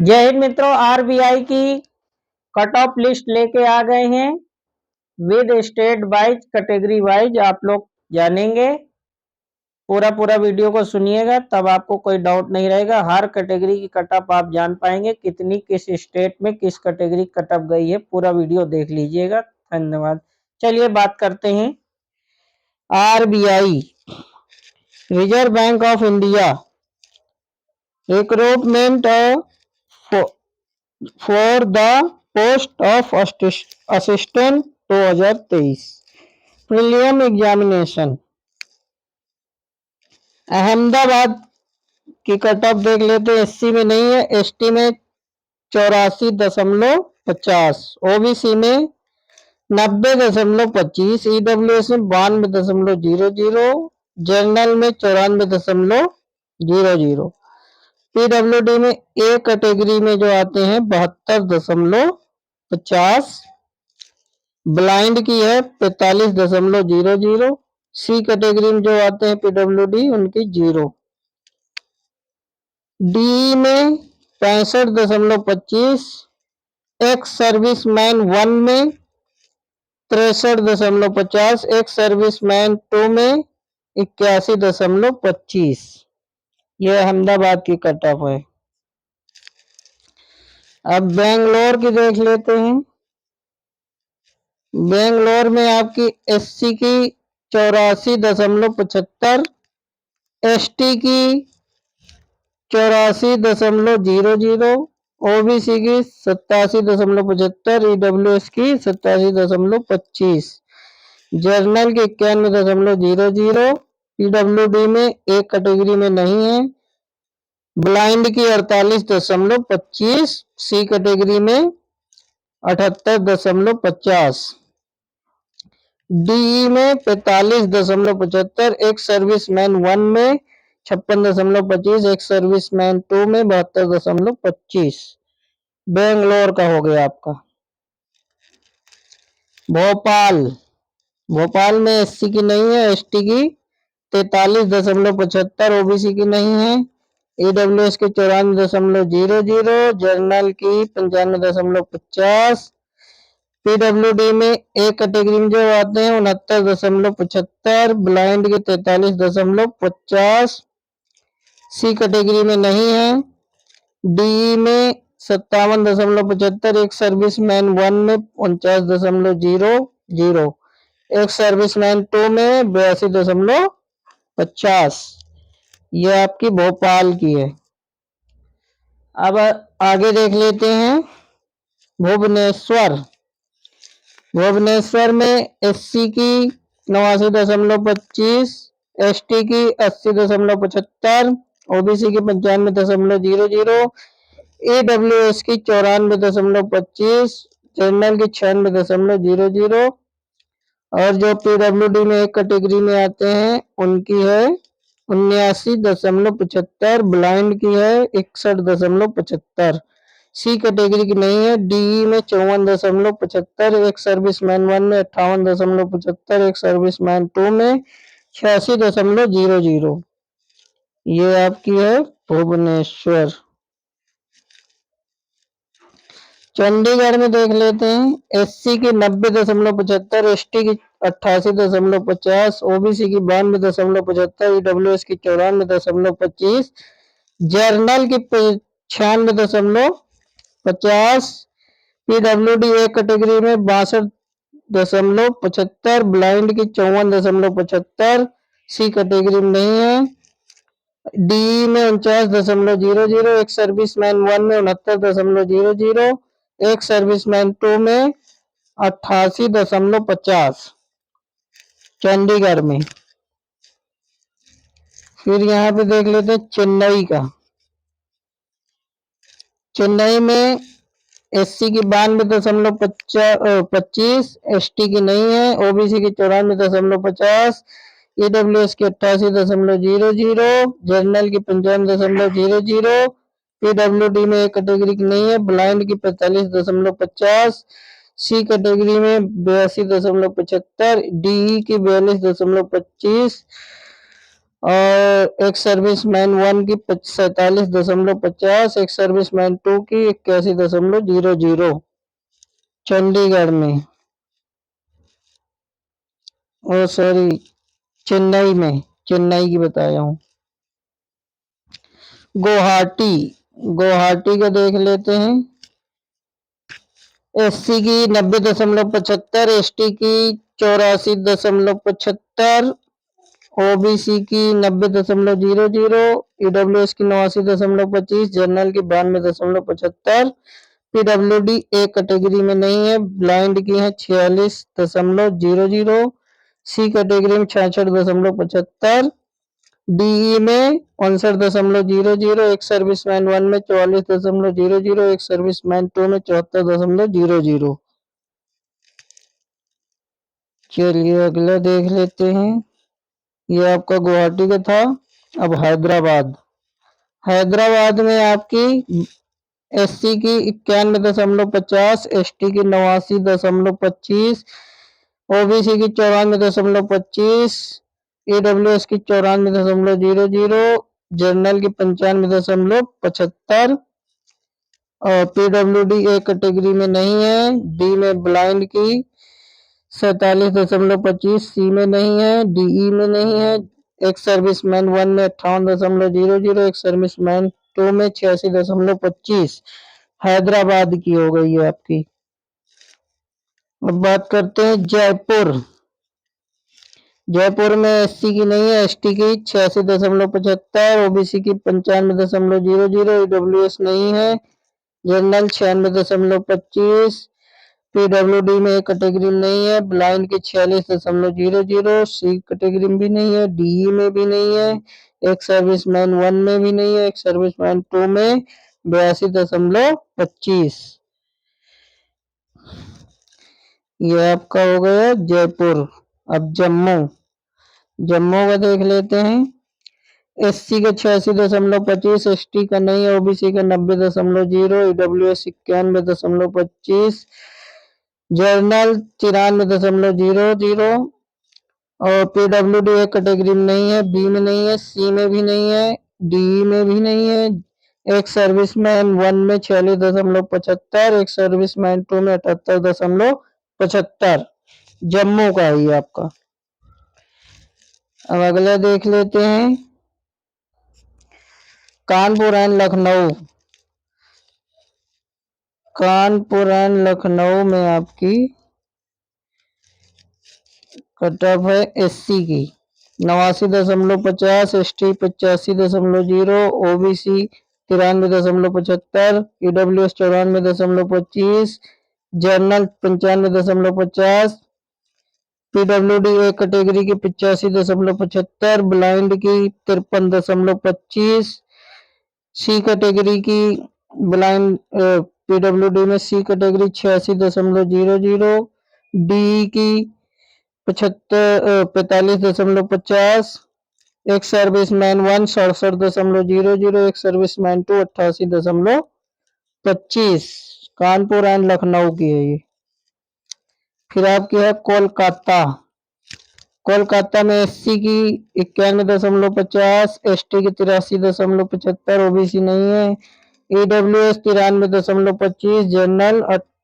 जय हिंद मित्रों, आरबीआई की कट ऑफ लिस्ट लेके आ गए हैं with state wise category wise. आप लोग जानेंगे, पूरा वीडियो को सुनिएगा, तब आपको कोई डाउट नहीं रहेगा। हर कैटेगरी की कट ऑफ आप जान पाएंगे, कितनी किस स्टेट में किस कैटेगरी कट ऑफ गई है। पूरा वीडियो देख लीजिएगा। धन्यवाद। चलिए बात करते हैं। RBI, reserve bank of India, recruitment for the post of assistant 2023 prelim examination. Ahmedabad की कट ऑफ देख लेते हैं। एससी में नहीं है, एसटी में 84.50, ओबीसी में 90.25, ईडब्ल्यूएस में 92.00, जनरल में 94.00, पीडब्ल्यूडी में ए कैटेगरी में जो आते हैं 72.50, ब्लाइंड की है 45.00, सी कैटेगरी में जो आते हैं पीडब्ल्यूडी उनकी 0, डी में 65.25, एक्स सर्विसमैन 1 में 63.50, एक्स सर्विसमैन 2 में 81.25। यह अहमदाबाद की कट ऑफ है। अब बेंगलोर की देख लेते हैं। बेंगलोर में आपकी एससी की 84.75, एसटी की 84.00, ओबीसी की 87.75, ईडब्ल्यूएस की 87.25, जर्नल की 91.00, पीडब्ल्यूडी में एक कैटेगरी में नहीं है, ब्लाइंड की 48.25, सी कैटेगरी में 78.50, डी में 45.75, एक्स सर्विसमैन 1 में 56.25, एक्स सर्विसमैन 2 में 72.25। बेंगलोर का हो गया आपका। भोपाल, भोपाल में एससी की नहीं है, एसटी की 43.75, ओबीसी की नहीं है, ईडब्ल्यूएस की 94.00, जर्नल की 95.50, पीडब्ल्यूडी में एक कैटेगरी में जो आते हैं 69.75, ब्लाइंड के 43.50, सी कैटेगरी में नहीं है, डी में 57.75, एक सर्विसमैन 1 में 49.00, एक सर्विसमैन 2 में 82.50। यह आपकी भोपाल की है। अब आगे देख लेते हैं भुवनेश्वर। भुवनेश्वर में एससी की 89.25, एसटी की 80.75, ओबीसी की 95.00, ईडब्ल्यूएस की 94.25, जनरल की 96.00, और जो पीडब्ल्यूडी में एक कैटेगरी में आते हैं उनकी है 79.75, ब्लाइंड की है 61.75, सी कैटेगरी की नहीं है, डी में 54.75, एक सर्विसमैन 1 में 58.75, एक सर्विसमैन 2 में 86.00। ये आपकी है भुवनेश्वर। चंडीगढ़ में देख लेते हैं। एससी की 90.75, एसटी की 88.50, ओबीसी की 92.75, ईडब्ल्यूएस की 94.25, जर्नल की 96.50, पीडब्ल्यूडी एक कैटेगरी में 62.75, ब्लाइंड की 54.75, सी कैटेगरी में नहीं है, डी में 49.00, एक सर्विसमैन 1 में 69.00, एक सर्विसमैन 2 में 88.50 चंडीगढ़ में। फिर यहाँ पे देख लेते हैं चेन्नई का। चेन्नई में एससी की 92.25, एसटी की नहीं है, ओबीसी की 94.50, ईडब्ल्यूएस की 88.00, जनरल की 55.00, पीडब्ल्यूडी में एक कैटेगरी की नहीं है, ब्लाइंड की 45.50, सी कैटेगरी में 82.75, डी की 42.25, और एक सर्विसमैन 1 की 47.50, एक सर्विसमैन 2 की 81.00 चंडीगढ़ में, ओ सॉरी चेन्नई की बताया हूँ। गुवाहाटी का देख लेते हैं। एससी की 90.75, एसटी की 84.75, ओबीसी की 90.00, ईडब्ल्यूएस की 89.25, जनरल की 92.75, पीडब्ल्यूडी एक कैटेगरी में नहीं है, ब्लाइंड की है 46.00, सी कैटेगरी में 66.75, डीई में 59.00, एक सर्विसमैन 1 में 44.00, एक सर्विसमैन 2 में 74.00। चलिए अगला देख लेते हैं। ये आपका गुवाहाटी का था। अब हैदराबाद में आपकी एससी की 91.50, एसटी की 89.25, ओबीसी की 94.25, ईडब्ल्यूएस की 94.00, जनरल की 95.75 और पीडब्ल्यूडी एक कैटेगरी में नहीं है, डी में ब्लाइंड की 47.25, सी में नहीं है, डीई में नहीं है, एक सर्विसमैन 1 में 58.00, एक सर्विसमैन 2 में 86.25। हैदराबाद की हो गई है आपकी। अब बात करते हैं जयपुर में एससी की नहीं है, एसटी की 86.75, ओबीसी की 95.00, ईडब्ल्यूएस नहीं है, जनरल 96.25, पीडब्ल्यूडी में एक कैटेगरी में नहीं है, ब्लाइंड की 46.00, सी कैटेगरी में भी नहीं है, डीई में भी नहीं है, एक सर्विसमैन 1 में भी नहीं है, एक सर्विसमैन 2 में 82.25। ये आपका हो गया जयपुर। अब जम्मू का देख लेते हैं। एससी का 86.25, एसटी का नहीं है, ओबीसी का 90.0, ईडब्ल्यूएस 91.25, जर्नल 93.00 और पीडब्ल्यूडी एक कैटेगरी में नहीं है, बी में नहीं है, सी में भी नहीं है, डी में भी नहीं है, एक सर्विसमैन 1 में 46.75, एक सर्विसमैन 2 में 78.75। जम्मू का ही आपका। अब अगला देख लेते हैं कानपुर एंड लखनऊ में आपकी कट ऑफ है एससी की 89.50, ST 85.0, OBC 93.75, EWS 94.25, general 95.50, PWD एक कैटेगरी की 85.75, ब्लाइंड की 53.25, सी कैटेगरी की ब्लाइंड पीडब्ल्यूडी में सी कैटेगरी 86.00, डी की 45.50, एक सर्विसमैन 1 67.00, एक सर्विसमैन 2 88.25। कानपुर एंड लखनऊ की है ये। फिर आपकी है कोलकाता में एससी की 91.50, एसटी की 83.75, ओबीसी नहीं है, ईडब्ल्यूएस 93.25, जनरल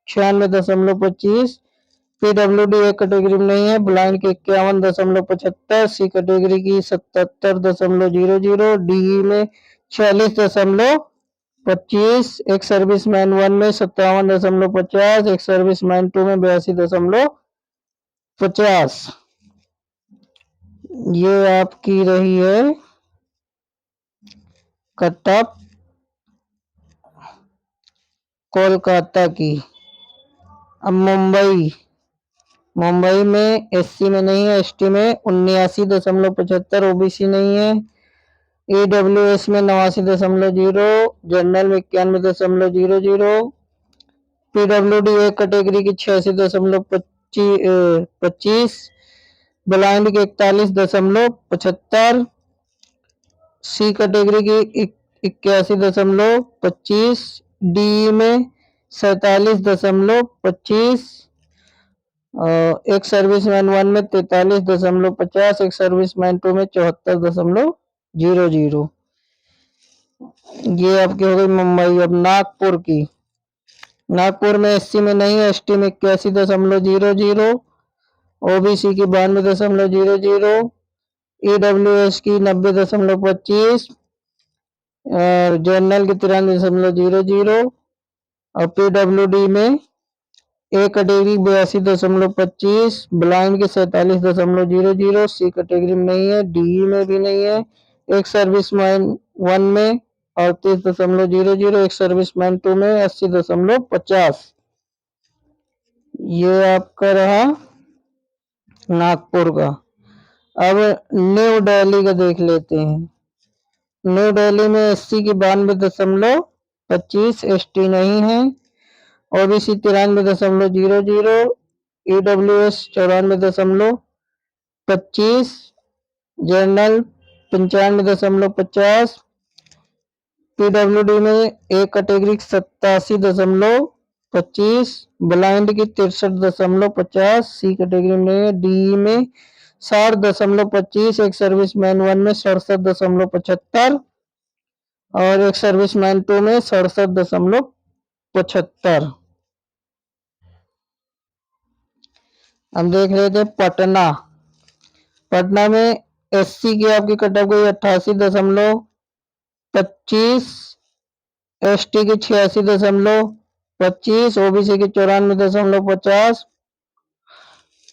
96.25, पीडब्ल्यूडी एक कैटेगरी में नहीं है, ब्लाइंड की 51.75, सी कैटेगरी की 77.00, डीई में 46.25, एक सर्विसमैन 1 में 57.50, एक सर्विसमैन 2 में 82.50। ये आपकी रही है कट ऑफ कोलकाता की। अब मुंबई में एससी में नहीं है, एसटी में 79.75, ओबीसी नहीं है, ईडब्ल्यूएस में 89.0, जनरल में 91.00, पीडब्ल्यूडी एक कैटेगरी की 86.25, ब्लाइंड की 41.75, सी कैटेगरी की 81.25, डी में 47.25 एक सर्विसमैन 1 में 43.50, एक सर्विसमैन 2 में 74.00। ये आपकी हो गई मुंबई। अब नागपुर की। नागपुर में एससी में नहीं है, एसटी में 81.00, ओबीसी की 92.00, ईडब्ल्यूएस की 90.25, और जनरल की 93.00, और पीडब्ल्यूडी में ए कैटेगरी 82.25, ब्लाइंड के 47.00, सी कैटेगरी में नहीं है, डी में भी नहीं है। एक सर्विसमैन 1 में 38.00, एक सर्विसमैन 2 में 80.50। ये आपका रहा नागपुर का। अब न्यू दिल्ली का देख लेते हैं। न्यू दिल्ली में एससी की 92.25, एसटी नहीं है, ओबीसी 93.00, ईडब्ल्यूएस 94.25, जनरल 95.50, पीडब्ल्यूडी में एक कैटेगरी 87.25, ब्लाइंड की 63.50, सी कैटेगरी में, डी में 60.25, एक सर्विसमैन 1 में 67.75, और एक सर्विसमैन 2 में 67.75। हम देख रहे थे पटना। पटना में एससी की आपकी कट ऑफ गई 88.25, एसटी की 86.25, ओबीसी की 94.50,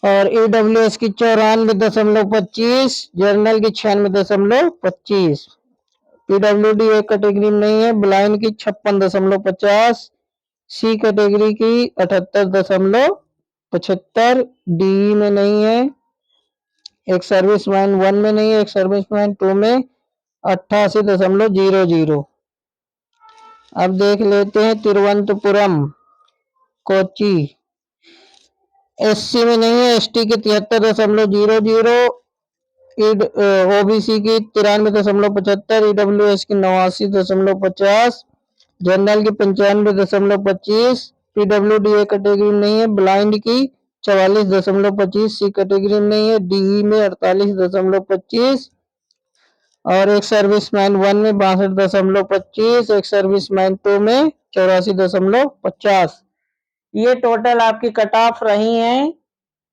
और ईडब्ल्यूएस की 94.25, जनरल की 96.25। पीडब्ल्यूडी एक कैटेगरी में नहीं है, ब्लाइंड की 56.50, सी कैटेगरी की 78.75, डी में नहीं है, एक सर्विसमैन 1 में नहीं है, एक सर्विसमैन 2 में 88.00। अब देख लेते हैं तिरुवनंतपुरम, कोची। एससी में नहीं है, एसटी की 73.00, ओबीसी की 93.75, ईडब्ल्यूएस की 89.50, जनरल की 95.25, पीडब्ल्यूडी ए कैटेगरी में नहीं है, ब्लाइंड की 44.25, सी कैटेगरी में नहीं है, डी में 48.25, और एक सर्विसमैन 1 में 62.25, एक सर्विसमैन 2 में 84.50। ये टोटल आपकी कट ऑफ रही हैं।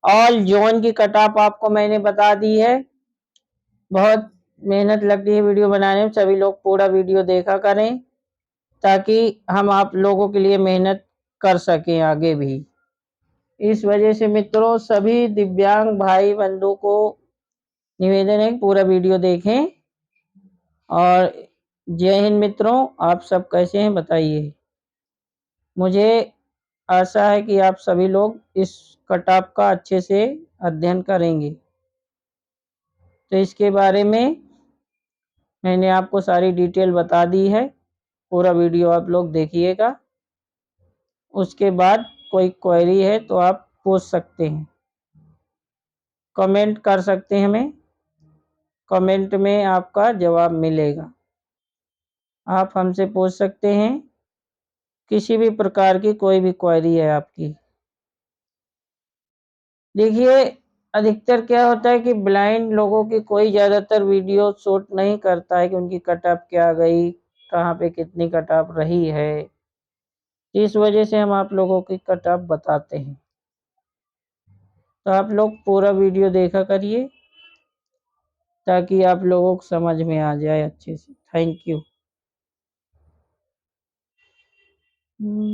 ऑल जोन की कट ऑफ आपको मैंने बता दी है। बहुत मेहनत लगती है वीडियो बनाने में, सभी लोग पूरा वीडियो देखा करें ताकि हम आप लोगों के लिए मेहनत कर सकें आगे भी। इस वजह से मित्रों, सभी दिव्यांग भाई बंधु को निवेदन है पूरा वीडियो देखें। और जय हिंद मित्रों, आप सब कैसे हैं बताइए। मुझे आशा है कि आप सभी लोग इस कटाप का अच्छे से अध्ययन करेंगे। तो इसके बारे में मैंने आपको सारी डिटेल बता दी है, पूरा वीडियो आप लोग देखिएगा। उसके बाद कोई क्वेरी है तो आप पूछ सकते हैं, कमेंट कर सकते हैं, हमें कमेंट में आपका जवाब मिलेगा। आप हमसे पूछ सकते हैं किसी भी प्रकार की कोई भी क्वेरी है आपकी। देखिए, अधिकतर क्या होता है कि ब्लाइंड लोगों की कोई ज़्यादातर वीडियो शूट नहीं करता है कि उनकी कट ऑफ क्या गई, कहाँ पे कितनी कट ऑफ रही है। इस वजह से हम आप लोगों की कट ऑफ बताते हैं। तो आप लोग पूरा वीडियो देखा करिए ताकि आप लोगों को समझ में आ जाए अच्छे से। Thank you.